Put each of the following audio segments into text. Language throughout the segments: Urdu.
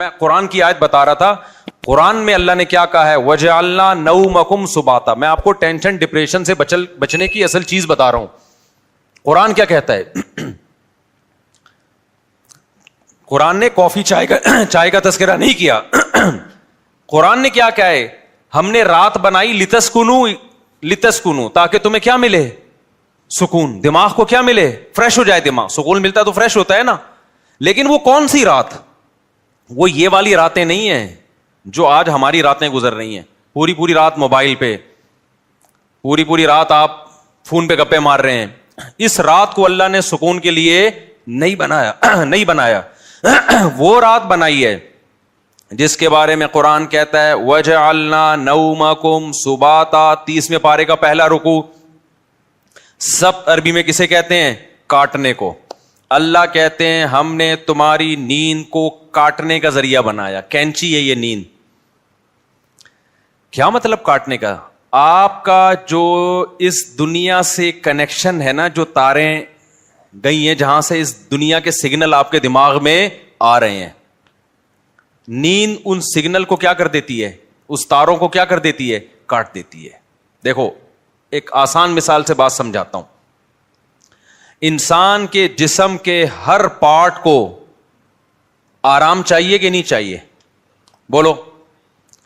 میں قرآن کی آیت بتا رہا تھا. قرآن میں اللہ نے کیا کہا ہے؟ وَجَعَلْنَا نَوْمَكُمْ سُبَاتًا. میں آپ کو ٹینشن ڈپریشن سے بچنے کی اصل چیز بتا رہا ہوں. قرآن کیا کہتا ہے؟ قرآن نے کافی چائے کا تذکرہ نہیں کیا. قرآن نے کیا کہا ہے؟ ہم نے رات بنائی لتسکنو تاکہ تمہیں کیا ملے؟ سکون. دماغ کو کیا ملے؟ فریش ہو جائے دماغ. سکون ملتا ہے تو فریش ہوتا ہے نا. لیکن وہ کون سی رات؟ وہ یہ والی راتیں نہیں ہیں جو آج ہماری راتیں گزر رہی ہیں. پوری رات موبائل پہ, پوری رات آپ فون پہ گپے مار رہے ہیں. اس رات کو اللہ نے سکون کے لیے نہیں بنایا. وہ رات بنائی ہے جس کے بارے میں قرآن کہتا ہے وَجَعَلْنَا نَوْمَكُمْ سُبَاتًا. 30ویں پارے کا پہلا رکوع. سب عربی میں کسے کہتے ہیں؟ کاٹنے کو. اللہ کہتے ہیں ہم نے تمہاری نیند کو کاٹنے کا ذریعہ بنایا. کینچی ہے یہ نیند. کیا مطلب کاٹنے کا؟ آپ کا جو اس دنیا سے کنیکشن ہے نا, جو تاریں گئی ہیں جہاں سے اس دنیا کے سگنل آپ کے دماغ میں آ رہے ہیں, نیند ان سگنل کو کیا کر دیتی ہے؟ اس تاروں کو کیا کر دیتی ہے؟ کاٹ دیتی ہے. دیکھو ایک آسان مثال سے بات سمجھاتا ہوں. انسان کے جسم کے ہر پارٹ کو آرام چاہیے کہ نہیں چاہیے؟ بولو.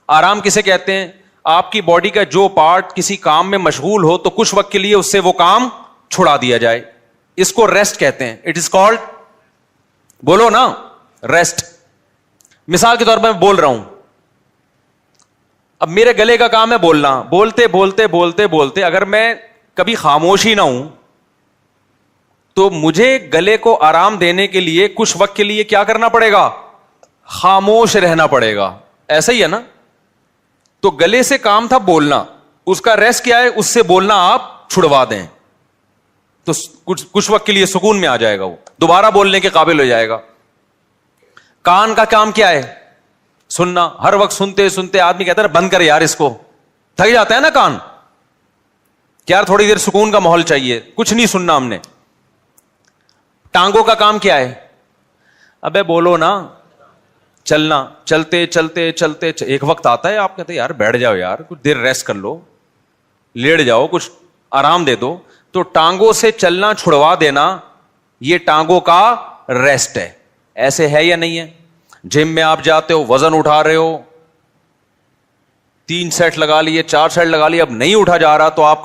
آرام کسے کہتے ہیں؟ آپ کی باڈی کا جو پارٹ کسی کام میں مشغول ہو تو کچھ وقت کے لیے اس سے وہ کام چھڑا دیا جائے, اس کو ریسٹ کہتے ہیں. اٹ از کالڈ, بولو نا, ریسٹ. مثال کے طور پر میں بول رہا ہوں, اب میرے گلے کا کام ہے بولنا. بولتے اگر میں کبھی خاموش ہی نہ ہوں تو مجھے گلے کو آرام دینے کے لیے کچھ وقت کے لیے کیا کرنا پڑے گا؟ خاموش رہنا پڑے گا. ایسا ہی ہے نا. تو گلے سے کام تھا بولنا, اس کا ریسٹ کیا ہے؟ اس سے بولنا آپ چھڑوا دیں تو کچھ وقت کے لیے سکون میں آ جائے گا, وہ دوبارہ بولنے کے قابل ہو جائے گا. کان کا کام کیا ہے؟ سننا. ہر وقت سنتے آدمی کہتا ہے بند کر یار اس کو, تھک جاتا ہے نا کان کہ یار تھوڑی دیر سکون کا ماحول چاہیے, کچھ نہیں سننا ہم نے. ٹانگوں کا کام کیا ہے؟ ابے بولو نا, چلنا. چلتے ایک وقت آتا ہے آپ کہتے ہیں یار بیٹھ جاؤ یار, کچھ دیر ریسٹ کر لو, لیٹ جاؤ, کچھ آرام دے دو. تو ٹانگوں سے چلنا چھڑوا دینا یہ ٹانگوں کا ریسٹ ہے. ایسے ہے یا نہیں ہے؟ جم میں آپ جاتے ہو, وزن اٹھا رہے ہو, 3 سیٹ لگا لیے, 4 سیٹ لگا لیے, اب نہیں اٹھا جا رہا تو آپ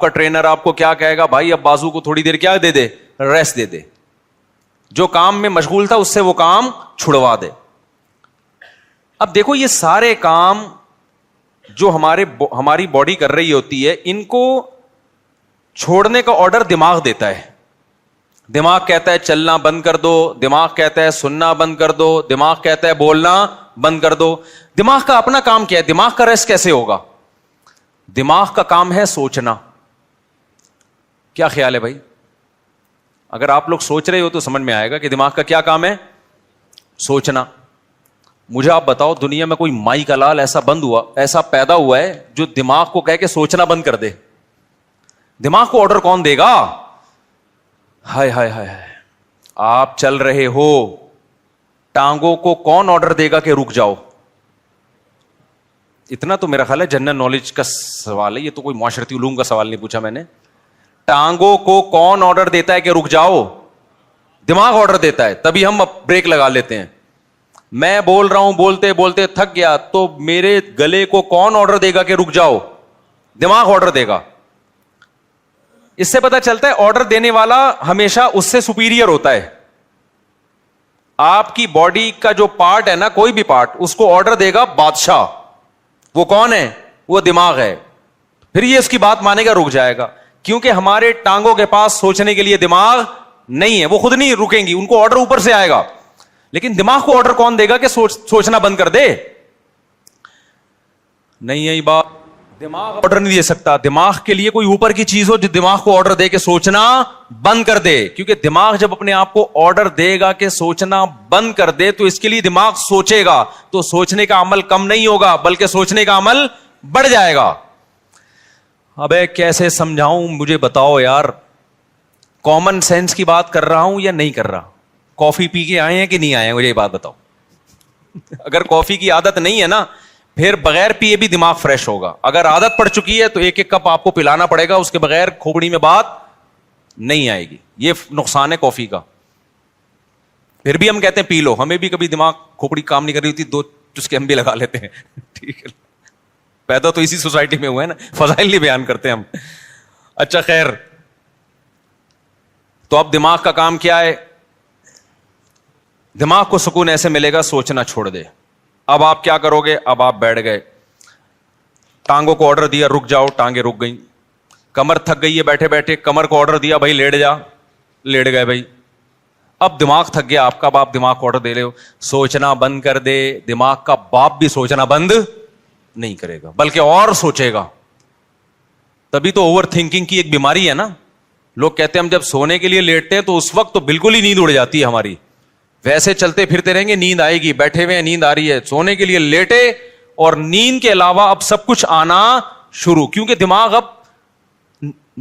کا ٹرینر آپ کو کیا کہے گا؟ بھائی اب بازو کو تھوڑی دیر کیا دے دے؟ ریسٹ دے دے. جو کام میں مشغول تھا اس سے وہ کام چھڑوا دے. اب دیکھو یہ سارے کام جو ہماری باڈی کر رہی ہوتی ہے, ان کو چھوڑنے کا آرڈر دماغ دیتا ہے. دماغ کہتا ہے چلنا بند کر دو, دماغ کہتا ہے سننا بند کر دو, دماغ کہتا ہے بولنا بند کر دو. دماغ کا اپنا کام کیا ہے؟ دماغ کا ریسٹ کیسے ہوگا؟ دماغ کا کام ہے سوچنا. کیا خیال ہے بھائی؟ اگر آپ لوگ سوچ رہے ہو تو سمجھ میں آئے گا کہ دماغ کا کیا کام ہے؟ سوچنا. مجھے آپ بتاؤ دنیا میں کوئی مائی کا لال ایسا پیدا ہوا ہے جو دماغ کو کہہ کے سوچنا بند کر دے؟ دماغ کو آرڈر کون دے گا؟ ہائے آپ چل رہے ہو, ٹانگوں کو کون آرڈر دے گا کہ رک جاؤ؟ اتنا تو میرا خیال ہے جنرل نالج کا سوال ہے, یہ تو کوئی معاشرتی علوم کا سوال نہیں پوچھا میں نے. ٹانگوں کو کون آرڈر دیتا ہے کہ رک جاؤ؟ دماغ آرڈر دیتا ہے, تبھی ہم بریک لگا لیتے ہیں. میں بول رہا ہوں, بولتے تھک گیا تو میرے گلے کو کون آرڈر دے گا کہ رک جاؤ؟ دماغ آرڈر دے گا. اس سے پتا چلتا ہے آرڈر دینے والا ہمیشہ اس سے سپیریئر ہوتا ہے. آپ کی باڈی کا جو پارٹ ہے نا, کوئی بھی پارٹ, اس کو آرڈر دے گا بادشاہ. وہ کون ہے؟ وہ دماغ ہے. پھر یہ اس کی بات مانے گا, رک جائے گا. کیونکہ ہمارے ٹانگوں کے پاس سوچنے کے لیے دماغ نہیں ہے, وہ خود نہیں رکیں گی, ان کو آرڈر اوپر سے آئے گا. لیکن دماغ کو آرڈر کون دے گا کہ سوچنا بند کر دے؟ نہیں یہی بات, دماغ آرڈر نہیں دے سکتا. دماغ کے لیے کوئی اوپر کی چیز ہو جو دماغ کو آرڈر دے کہ سوچنا بند کر دے. کیونکہ دماغ جب اپنے آپ کو آرڈر دے گا کہ سوچنا بند کر دے تو اس کے لیے دماغ سوچے گا, تو سوچنے کا عمل کم نہیں ہوگا بلکہ سوچنے کا عمل بڑھ جائے گا. ابے کیسے سمجھاؤں مجھے بتاؤ یار. کامن سینس کی بات کر رہا ہوں یا نہیں کر رہا؟ کافی پی کے آئے ہیں کہ نہیں آئے ہیں؟ مجھے یہ بات بتاؤ. اگر کافی کی عادت نہیں ہے نا, پھر بغیر پیے بھی دماغ فریش ہوگا. اگر عادت پڑ چکی ہے تو ایک ایک کپ آپ کو پلانا پڑے گا, اس کے بغیر کھوپڑی میں بات نہیں آئے گی. یہ نقصان ہے کافی کا. پھر بھی ہم کہتے ہیں پی لو, ہمیں بھی کبھی دماغ کھوپڑی کام نہیں کر رہی ہوتی, 2 چسکے ہم بھی لگا لیتے ہیں. ٹھیک ہے, پیدا تو اسی سوسائٹی میں ہوئے ہیں نا, فضائل نہیں بیان کرتے ہم. اچھا خیر, تو اب دماغ کا کام کیا ہے؟ دماغ کو سکون ایسے ملے گا, سوچنا چھوڑ دے. اب آپ کیا کرو گے؟ اب آپ بیٹھ گئے, ٹانگوں کو آرڈر دیا رک جاؤ, ٹانگیں رک گئیں. کمر تھک گئی ہے بیٹھے بیٹھے, کمر کو آرڈر دیا بھائی لیٹ جا, لیٹ گئے بھائی. اب دماغ تھک گیا آپ کا, اب آپ دماغ کو آرڈر دے رہے ہو سوچنا بند کر دے. دماغ کا باپ بھی سوچنا بند نہیں کرے گا, بلکہ اور سوچے گا. تبھی تو اوور تھنکنگ کی ایک بیماری ہے نا. لوگ کہتے ہیں ہم جب سونے کے لیے لیٹتے ہیں تو اس وقت تو بالکل ہی نیند اڑ جاتی ہے ہماری. ویسے چلتے پھرتے رہیں گے, نیند آئے گی, بیٹھے ہوئے نیند آ رہی ہے, سونے کے لیے لیٹے اور نیند کے علاوہ اب سب کچھ آنا شروع. کیونکہ دماغ اب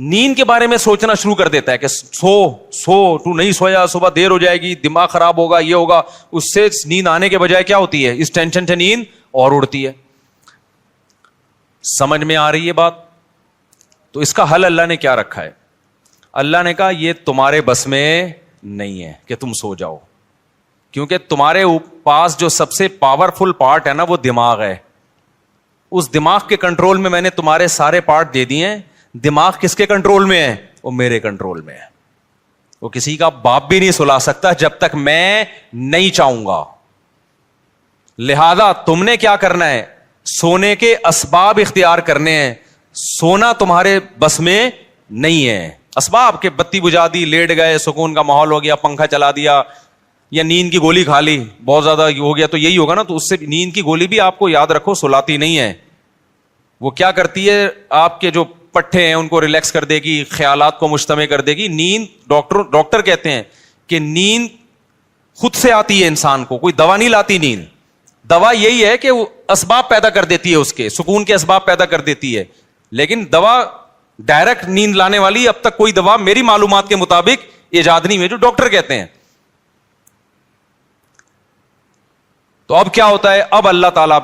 نیند کے بارے میں سوچنا شروع کر دیتا ہے کہ سو تو نہیں سویا, صبح دیر ہو جائے گی, دماغ خراب ہوگا, یہ ہوگا. اس سے نیند آنے کے بجائے کیا ہوتی ہے, اس ٹینشن سے نیند اور اڑتی ہے. سمجھ میں آ رہی ہے بات؟ تو اس کا حل اللہ نے کیا رکھا ہے؟ اللہ نے کہا یہ تمہارے بس میں نہیں ہے کہ تم سو جاؤ, کیونکہ تمہارے پاس جو سب سے پاورفل پارٹ ہے نا وہ دماغ ہے. اس دماغ کے کنٹرول میں نے تمہارے سارے پارٹ دے دیے ہیں. دماغ کس کے کنٹرول میں ہے؟ وہ میرے کنٹرول میں ہے. وہ کسی کا باپ بھی نہیں سلا سکتا جب تک میں نہیں چاہوں گا. لہذا تم نے کیا کرنا ہے؟ سونے کے اسباب اختیار کرنے ہیں. سونا تمہارے بس میں نہیں ہے. اسباب کے بتی بجھا دی, لیٹ گئے, سکون کا ماحول ہو گیا, پنکھا چلا دیا, یا نیند کی گولی کھا لی, بہت زیادہ ہو گیا تو یہی ہوگا نا. تو اس سے نیند کی گولی بھی آپ کو یاد رکھو سلاتی نہیں ہے. وہ کیا کرتی ہے, آپ کے جو پٹھے ہیں ان کو ریلیکس کر دے گی, خیالات کو مجتمع کر دے گی. نیند ڈاکٹر کہتے ہیں کہ نیند خود سے آتی ہے انسان کو, کوئی دوا نہیں لاتی نیند. دوا یہی ہے کہ وہ اسباب پیدا کر دیتی ہے, اس کے سکون کے اسباب پیدا کر دیتی ہے. لیکن دوا ڈائریکٹ نیند لانے والی اب تک کوئی دوا میری معلومات کے مطابق ایجاد نہیں ہوئی, جو ڈاکٹر کہتے ہیں. تو اب کیا ہوتا ہے؟ اب اللہ تعالیٰ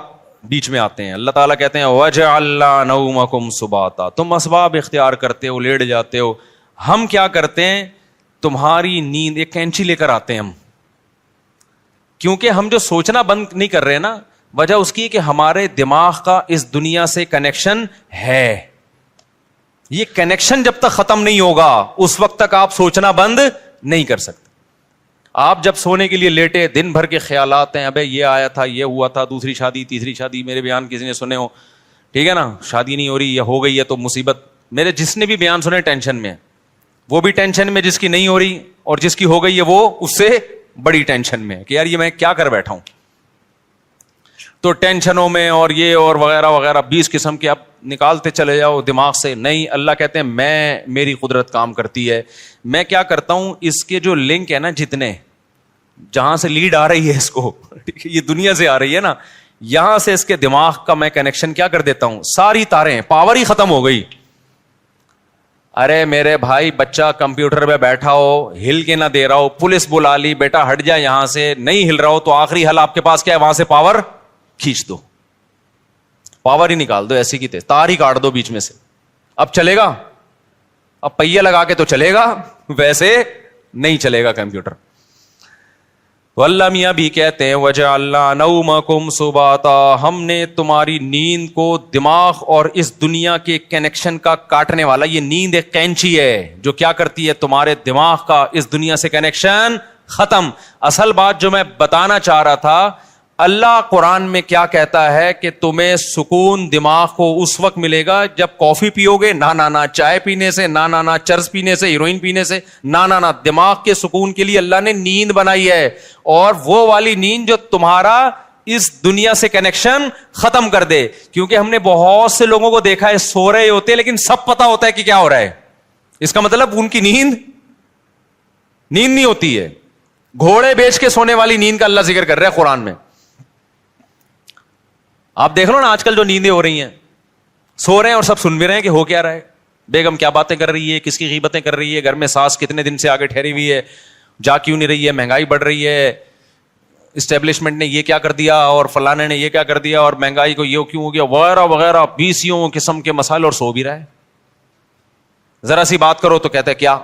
بیچ میں آتے ہیں. اللہ تعالیٰ کہتے ہیں وَجَعَلْنَا نَوْمَكُمْ سُبَاتًا, تم اسباب اختیار کرتے ہو, لیٹ جاتے ہو. ہم کیا کرتے ہیں؟ تمہاری نیند, ایک کینچی لے کر آتے ہیں ہم. کیونکہ ہم جو سوچنا بند نہیں کر رہے نا, وجہ اس کی کہ ہمارے دماغ کا اس دنیا سے کنیکشن ہے. یہ کنیکشن جب تک ختم نہیں ہوگا اس وقت تک آپ سوچنا بند نہیں کر سکتے. آپ جب سونے کے لیے لیٹے, دن بھر کے خیالات ہیں, ابے یہ آیا تھا, یہ ہوا تھا, دوسری شادی, تیسری شادی, میرے بیان کسی نے سنے ہو, ٹھیک ہے نا, شادی نہیں ہو رہی یا ہو گئی ہے تو مصیبت. میرے جس نے بھی بیان سنے ٹینشن میں, وہ بھی ٹینشن میں جس کی نہیں ہو رہی, اور جس کی ہو گئی ہے وہ اس سے بڑی ٹینشن میں کہ یار یہ میں کیا کر بیٹھا ہوں. تو ٹینشنوں میں اور یہ اور وغیرہ وغیرہ 20 قسم کے آپ نکالتے چلے جاؤ دماغ سے. نہیں, اللہ کہتے ہیں میری قدرت کام کرتی ہے. میں کیا کرتا ہوں, اس کے جو لنک ہے نا, جتنے جہاں سے لیڈ آ رہی ہے اس کو, یہ دنیا سے آ رہی ہے نا, یہاں سے اس کے دماغ کا میں کنیکشن کیا کر دیتا ہوں, ساری تاریں, پاور ہی ختم ہو گئی. ارے میرے بھائی, بچہ کمپیوٹر پہ بیٹھا ہو, ہل کے نہ دے رہا ہو, پولیس بلا لی, بیٹا ہٹ جا یہاں سے, نہیں ہل رہا ہو, تو آخری حل آپ کے پاس کیا ہے, وہاں سے پاور کھینچ دو, پاور ہی نکال دو, ایسی کی تیز تار ہی کاٹ دو بیچ میں سے. اب چلے گا؟ اب پہیہ لگا کے تو چلے گا, ویسے نہیں چلے گا کمپیوٹر. تو اللہ میاں بھی کہتے ہیں وَجَعَلْنَا نَوْمَكُمْ سُبَاتًا, ہم نے تمہاری نیند کو دماغ اور اس دنیا کے کنیکشن کا کاٹنے والا, یہ نیند ایک کینچی ہے جو کیا کرتی ہے, تمہارے دماغ کا اس دنیا سے کنیکشن ختم. اصل بات جو میں بتانا چاہ رہا تھا, اللہ قرآن میں کیا کہتا ہے کہ تمہیں سکون دماغ کو اس وقت ملے گا جب کافی پیو گے, نہ چائے پینے سے, نہ چرس پینے سے, ہیروئن پینے سے, نہ دماغ کے سکون کے لیے اللہ نے نیند بنائی ہے. اور وہ والی نیند جو تمہارا اس دنیا سے کنیکشن ختم کر دے. کیونکہ ہم نے بہت سے لوگوں کو دیکھا ہے سو رہے ہوتے لیکن سب پتا ہوتا ہے کہ کیا ہو رہا ہے. اس کا مطلب ان کی نیند نہیں ہوتی ہے. گھوڑے بیچ کے سونے والی نیند کا اللہ ذکر کر رہا ہے قرآن میں. آپ دیکھ لو نا آج کل جو نیندیں ہو رہی ہیں, سو رہے ہیں اور سب سن بھی رہے ہیں کہ ہو کیا رہا ہے, بیگم کیا باتیں کر رہی ہے, کس کی غیبتیں کر رہی ہے, گھر میں ساس کتنے دن سے آگے ٹھہری ہوئی ہے, جا کیوں نہیں رہی ہے, مہنگائی بڑھ رہی ہے, اسٹیبلشمنٹ نے یہ کیا کر دیا اور فلانے نے یہ کیا کر دیا اور مہنگائی کو یہ کیوں ہو گیا وغیرہ وغیرہ 20 قسم کے مسائل اور سو بھی رہا ہے. ذرا سی بات کرو تو کہتے ہیں کیا